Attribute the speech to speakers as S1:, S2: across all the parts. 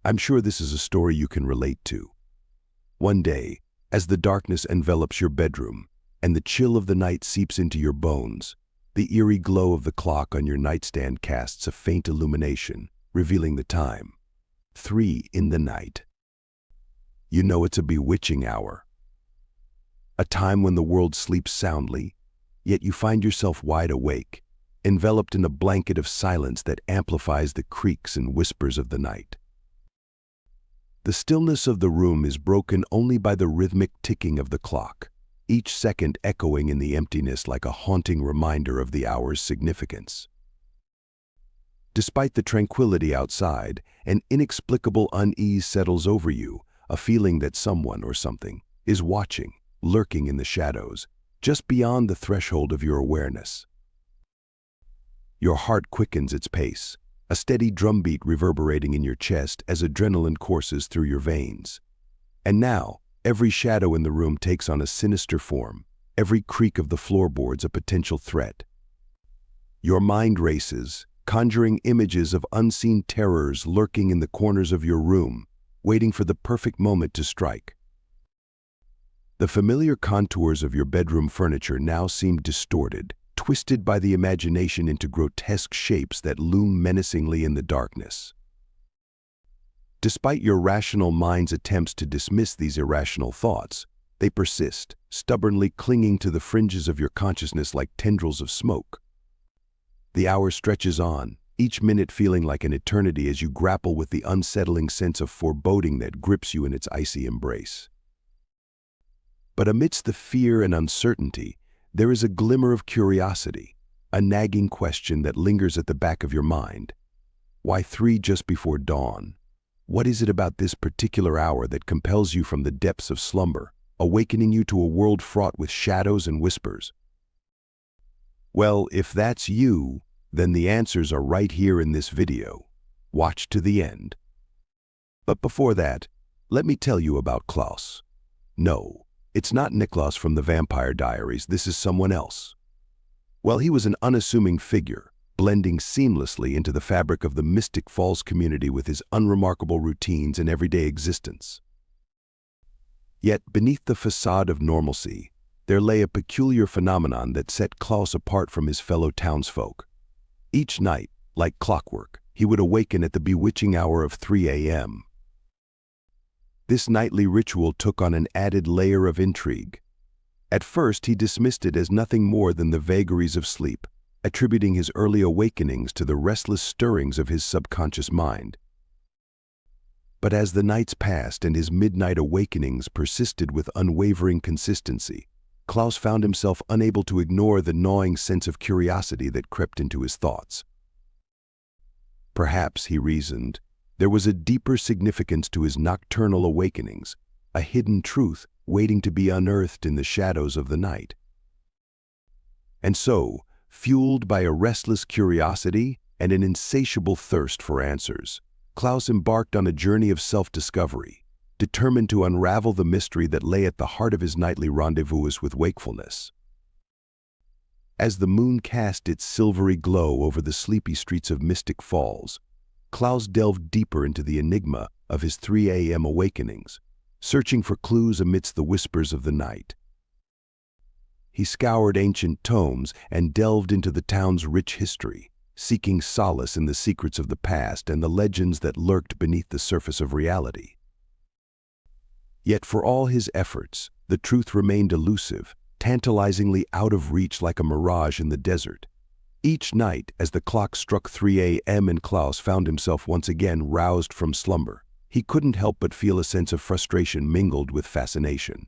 S1: I'm sure this is a story you can relate to. One day, as the darkness envelops your bedroom and the chill of the night seeps into your bones, the eerie glow of the clock on your nightstand casts a faint illumination, revealing the time. 3 in the night. You know it's a bewitching hour. A time when the world sleeps soundly, yet you find yourself wide awake, enveloped in a blanket of silence that amplifies the creaks and whispers of the night. The stillness of the room is broken only by the rhythmic ticking of the clock, each second echoing in the emptiness like a haunting reminder of the hour's significance. Despite the tranquility outside, an inexplicable unease settles over you, a feeling that someone or something is watching, lurking in the shadows, just beyond the threshold of your awareness. Your heart quickens its pace, a steady drumbeat reverberating in your chest as adrenaline courses through your veins. And now, every shadow in the room takes on a sinister form, every creak of the floorboards a potential threat. Your mind races, conjuring images of unseen terrors lurking in the corners of your room, waiting for the perfect moment to strike. The familiar contours of your bedroom furniture now seem distorted, twisted by the imagination into grotesque shapes that loom menacingly in the darkness. Despite your rational mind's attempts to dismiss these irrational thoughts, they persist, stubbornly clinging to the fringes of your consciousness like tendrils of smoke. The hour stretches on, each minute feeling like an eternity as you grapple with the unsettling sense of foreboding that grips you in its icy embrace. But amidst the fear and uncertainty, there is a glimmer of curiosity, a nagging question that lingers at the back of your mind. Why 3 just before dawn? What is it about this particular hour that compels you from the depths of slumber, awakening you to a world fraught with shadows and whispers? Well, if that's you, then the answers are right here in this video. Watch to the end. But before that, let me tell you about Claus. No, it's not Nicholas from the Vampire Diaries, this is someone else. Well, he was an unassuming figure, blending seamlessly into the fabric of the Mystic Falls community with his unremarkable routines and everyday existence. Yet, beneath the facade of normalcy, there lay a peculiar phenomenon that set Claus apart from his fellow townsfolk. Each night, like clockwork, he would awaken at the bewitching hour of 3 a.m. This nightly ritual took on an added layer of intrigue. At first, he dismissed it as nothing more than the vagaries of sleep, attributing his early awakenings to the restless stirrings of his subconscious mind. But as the nights passed and his midnight awakenings persisted with unwavering consistency, Claus found himself unable to ignore the gnawing sense of curiosity that crept into his thoughts. Perhaps, he reasoned, there was a deeper significance to his nocturnal awakenings, a hidden truth waiting to be unearthed in the shadows of the night. And so, fueled by a restless curiosity and an insatiable thirst for answers, Claus embarked on a journey of self-discovery, determined to unravel the mystery that lay at the heart of his nightly rendezvous with wakefulness. As the moon cast its silvery glow over the sleepy streets of Mystic Falls, Claus delved deeper into the enigma of his 3 a.m. awakenings, searching for clues amidst the whispers of the night. He scoured ancient tomes and delved into the town's rich history, seeking solace in the secrets of the past and the legends that lurked beneath the surface of reality. Yet for all his efforts, the truth remained elusive, tantalizingly out of reach like a mirage in the desert. Each night, as the clock struck 3 a.m. and Claus found himself once again roused from slumber, he couldn't help but feel a sense of frustration mingled with fascination.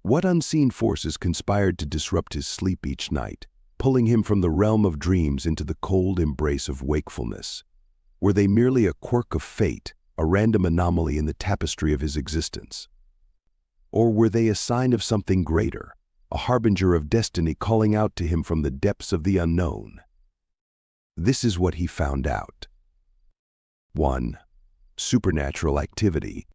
S1: What unseen forces conspired to disrupt his sleep each night, pulling him from the realm of dreams into the cold embrace of wakefulness? Were they merely a quirk of fate, a random anomaly in the tapestry of his existence? Or were they a sign of something greater, a harbinger of destiny calling out to him from the depths of the unknown? This is what he found out. 1. Supernatural activity.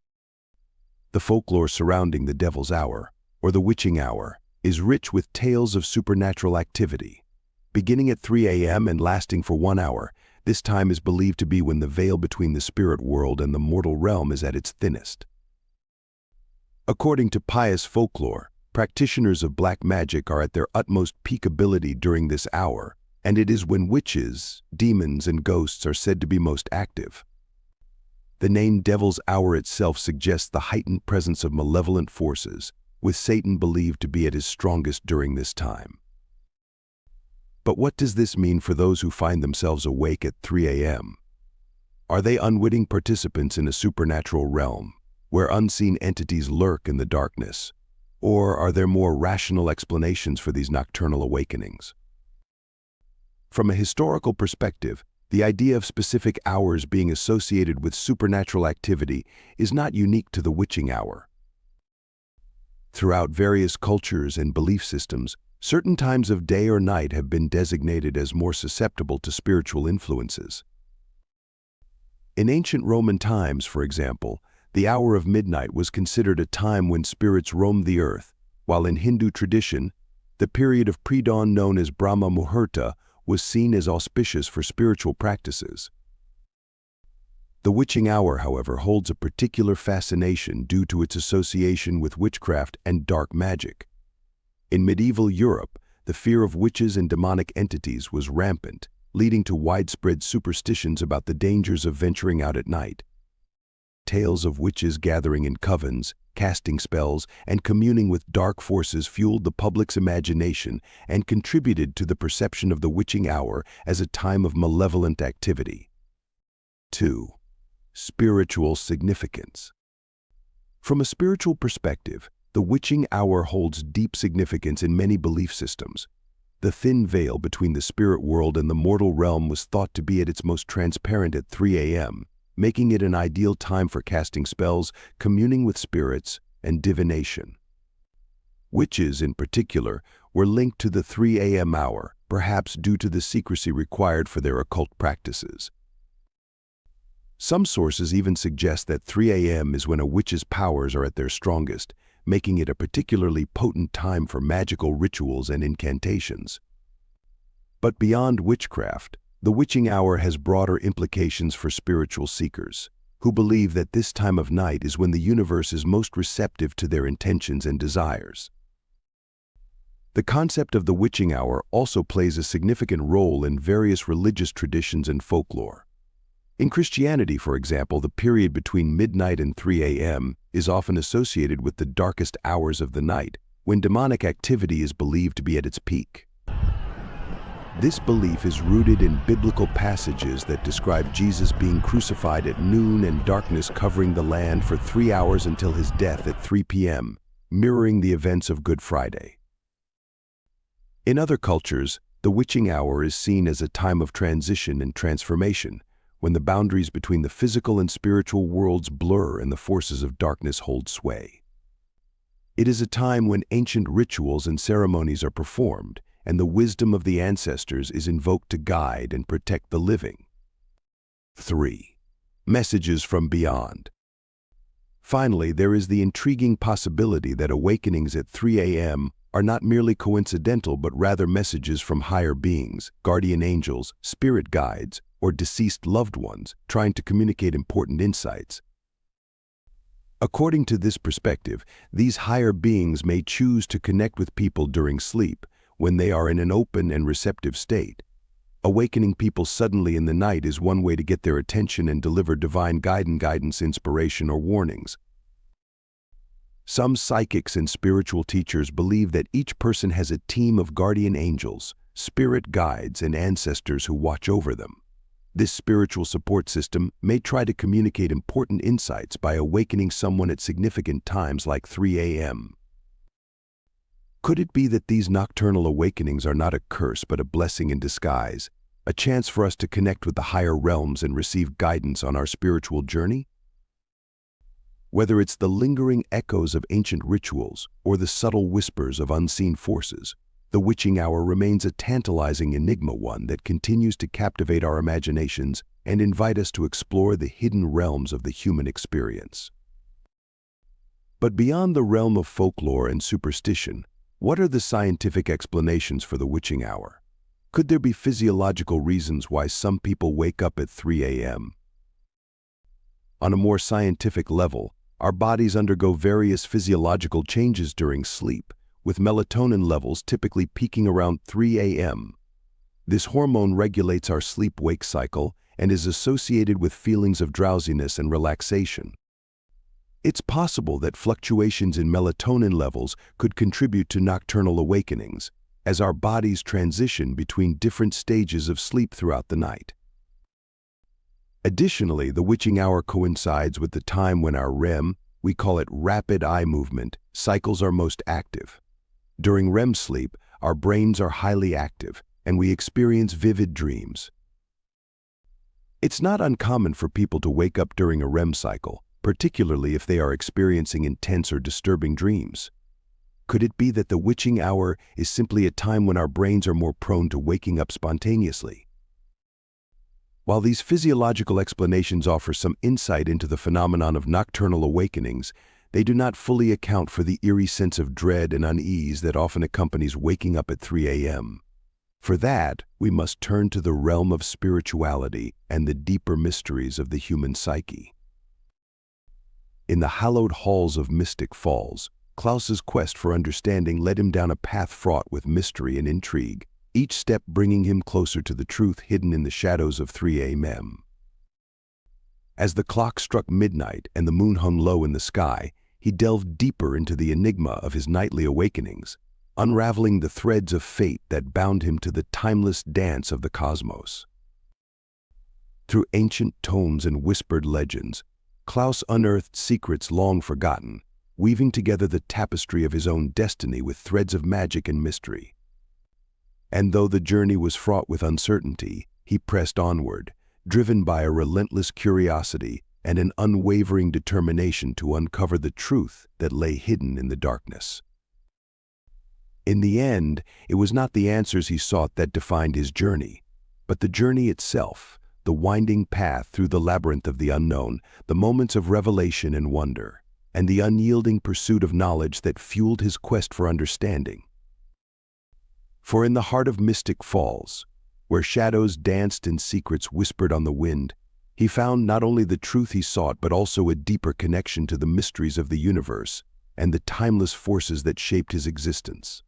S1: The folklore surrounding the Devil's Hour, or the Witching Hour, is rich with tales of supernatural activity. Beginning at 3 a.m. and lasting for 1 hour, This time is believed to be when the veil between the spirit world and the mortal realm is at its thinnest. According to pious folklore, practitioners of black magic are at their utmost peak ability during this hour, and it is when witches, demons, and ghosts are said to be most active. The name Devil's Hour itself suggests the heightened presence of malevolent forces, with Satan believed to be at his strongest during this time. But what does this mean for those who find themselves awake at 3 a.m.? Are they unwitting participants in a supernatural realm, where unseen entities lurk in the darkness? Or are there more rational explanations for these nocturnal awakenings? From a historical perspective, the idea of specific hours being associated with supernatural activity is not unique to the witching hour. Throughout various cultures and belief systems, certain times of day or night have been designated as more susceptible to spiritual influences. In ancient Roman times, for example, the hour of midnight was considered a time when spirits roamed the earth, while in Hindu tradition, the period of pre-dawn known as Brahma Muhurta was seen as auspicious for spiritual practices. The witching hour, however, holds a particular fascination due to its association with witchcraft and dark magic. In medieval Europe, the fear of witches and demonic entities was rampant, leading to widespread superstitions about the dangers of venturing out at night. Tales of witches gathering in covens, casting spells, and communing with dark forces fueled the public's imagination and contributed to the perception of the witching hour as a time of malevolent activity. 2. Spiritual significance. From a spiritual perspective, the witching hour holds deep significance in many belief systems. The thin veil between the spirit world and the mortal realm was thought to be at its most transparent at 3 a.m., making it an ideal time for casting spells, communing with spirits, and divination. Witches, in particular, were linked to the 3 a.m. hour, perhaps due to the secrecy required for their occult practices. Some sources even suggest that 3 a.m. is when a witch's powers are at their strongest, making it a particularly potent time for magical rituals and incantations. But beyond witchcraft, the witching hour has broader implications for spiritual seekers, who believe that this time of night is when the universe is most receptive to their intentions and desires. The concept of the witching hour also plays a significant role in various religious traditions and folklore. In Christianity, for example, the period between midnight and 3 a.m. is often associated with the darkest hours of the night, when demonic activity is believed to be at its peak. This belief is rooted in biblical passages that describe Jesus being crucified at noon and darkness covering the land for 3 hours until his death at 3 p.m., mirroring the events of Good Friday. In other cultures, the witching hour is seen as a time of transition and transformation, when the boundaries between the physical and spiritual worlds blur and the forces of darkness hold sway. It is a time when ancient rituals and ceremonies are performed, and the wisdom of the ancestors is invoked to guide and protect the living. 3. Messages from beyond. Finally, there is the intriguing possibility that awakenings at 3 a.m. are not merely coincidental but rather messages from higher beings, guardian angels, spirit guides, or deceased loved ones trying to communicate important insights. According to this perspective, these higher beings may choose to connect with people during sleep, when they are in an open and receptive state. Awakening people suddenly in the night is one way to get their attention and deliver divine guidance, inspiration, or warnings. Some psychics and spiritual teachers believe that each person has a team of guardian angels, spirit guides, and ancestors who watch over them. This spiritual support system may try to communicate important insights by awakening someone at significant times like 3 a.m. Could it be that these nocturnal awakenings are not a curse but a blessing in disguise, a chance for us to connect with the higher realms and receive guidance on our spiritual journey? Whether it's the lingering echoes of ancient rituals or the subtle whispers of unseen forces, the witching hour remains a tantalizing enigma, one that continues to captivate our imaginations and invite us to explore the hidden realms of the human experience. But beyond the realm of folklore and superstition, what are the scientific explanations for the witching hour? Could there be physiological reasons why some people wake up at 3 a.m.? On a more scientific level, our bodies undergo various physiological changes during sleep, with melatonin levels typically peaking around 3 a.m. This hormone regulates our sleep-wake cycle and is associated with feelings of drowsiness and relaxation. It's possible that fluctuations in melatonin levels could contribute to nocturnal awakenings, as our bodies transition between different stages of sleep throughout the night. Additionally, the witching hour coincides with the time when our REM, we call it rapid eye movement, cycles are most active. During REM sleep, our brains are highly active, and we experience vivid dreams. It's not uncommon for people to wake up during a REM cycle, particularly if they are experiencing intense or disturbing dreams. Could it be that the witching hour is simply a time when our brains are more prone to waking up spontaneously? While these physiological explanations offer some insight into the phenomenon of nocturnal awakenings, they do not fully account for the eerie sense of dread and unease that often accompanies waking up at 3 a.m. For that, we must turn to the realm of spirituality and the deeper mysteries of the human psyche. In the hallowed halls of Mystic Falls, Klaus's quest for understanding led him down a path fraught with mystery and intrigue, each step bringing him closer to the truth hidden in the shadows of 3 a.m. As the clock struck midnight and the moon hung low in the sky, he delved deeper into the enigma of his nightly awakenings, unraveling the threads of fate that bound him to the timeless dance of the cosmos. Through ancient tomes and whispered legends, Klaus unearthed secrets long forgotten, weaving together the tapestry of his own destiny with threads of magic and mystery. And though the journey was fraught with uncertainty, he pressed onward, driven by a relentless curiosity and an unwavering determination to uncover the truth that lay hidden in the darkness. In the end, it was not the answers he sought that defined his journey, but the journey itself, the winding path through the labyrinth of the unknown, the moments of revelation and wonder, and the unyielding pursuit of knowledge that fueled his quest for understanding. For in the heart of Mystic Falls, where shadows danced and secrets whispered on the wind, he found not only the truth he sought but also a deeper connection to the mysteries of the universe and the timeless forces that shaped his existence.